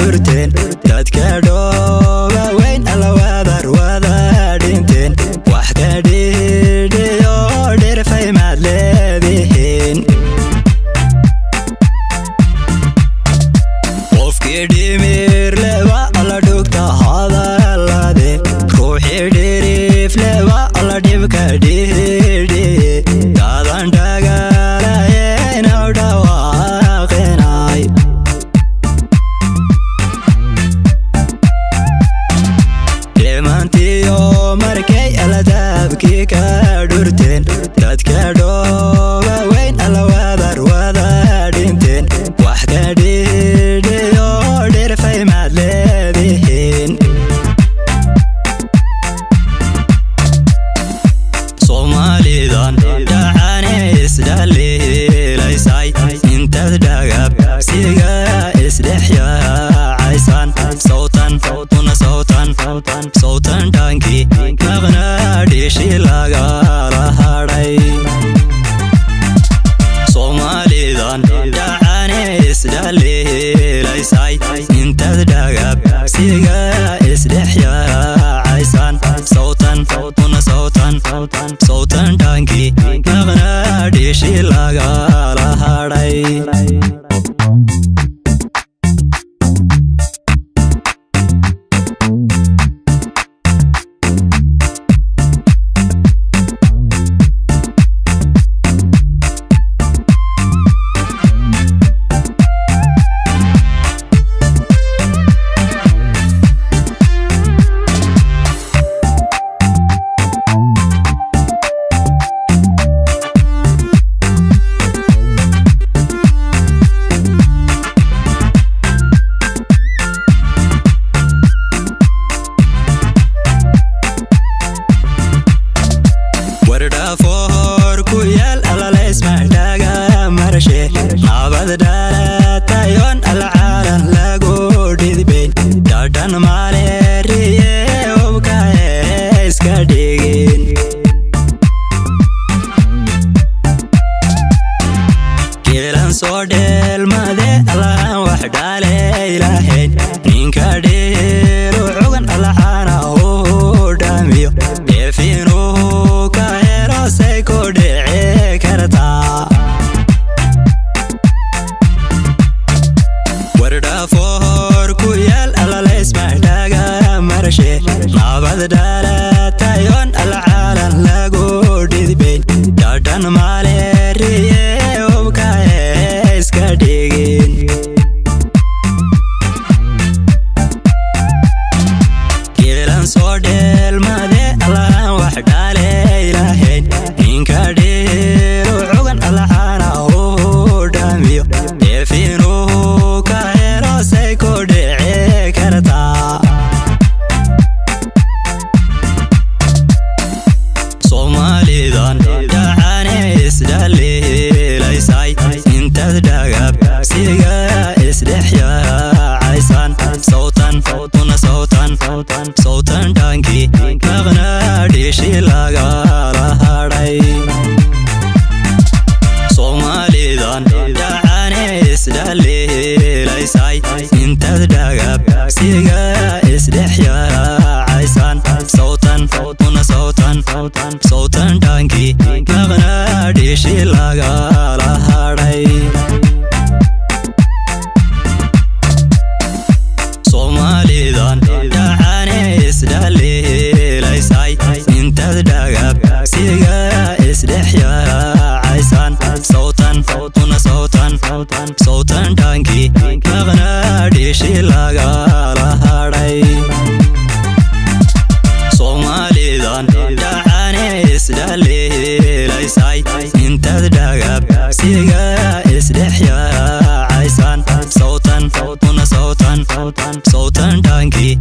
dhurteen dadka dhooba weyn alla wada dhinteen wax ka dhidhiyo dhirfay maad leedihiin qofkii dhimir leba alla dhugta hadalade ruuxii dhirif leba alla dhibka dhidhi daadan dhagalayen aw dhawaaqinay dhimantiyo markay alla daabkii ka dhurteen dadka dhooba weyn alla wada dhinteen wax ka dhidhiyo dhirfay maad leedihiin Somalidan dhacane isdhaliilaysay intaad dhagab siga isdhexyaacaysan sawtan dhankii maqna dhishi lagala hadhay Somalidan dhacane isdhaliilaysay intaad dhagab siga isdhexyaacaysan sawtan dhankii maqna dhishi lagala hadhay for ku yaal alalays mahdaga marshe nabad dhalatayon alcaalan lagu dhidbeyn dadhan maleeriye hubka iska dhigin geelan soo dheelmade allahan wax dhaaley lahayn ninka dhiiru cugan allaxaana uu dhamiyo dheefinuhu ka helo say ku dhici kartaa wardhafoor ku yaal alalays mahdaga marshe nabad dhalatayon alcaalan lagu dhidbeyn dadhan maleeriye hubka iska dhigin geelan soo dheelmade allahan wax dhaaley lahayn ninka dhiiru cugan allaxaana uu dhamiyo dheefinuhu ka helo say ku dhici kartaa Somalidan dhacane isdhaliilaysay intaad dhagab siga isdhexyaacaysan sawtan dhankii maqna dhishi lagala hadhay Somalidan dhacane isdhaliilaysay intaad dhagab siga isdhexyaacaysan sawtan dhankii maqna dhishi lagala hadhay Somalidan dhacane isdhaliilaysay intaad dhagab siga isdhexyaacaysan sawtan dhankii maqna dhishi lagala hadhay Somalidan dhacane isdhaliilaysay intaad dhagab siga isdhexyaacaysan sawtan dhankii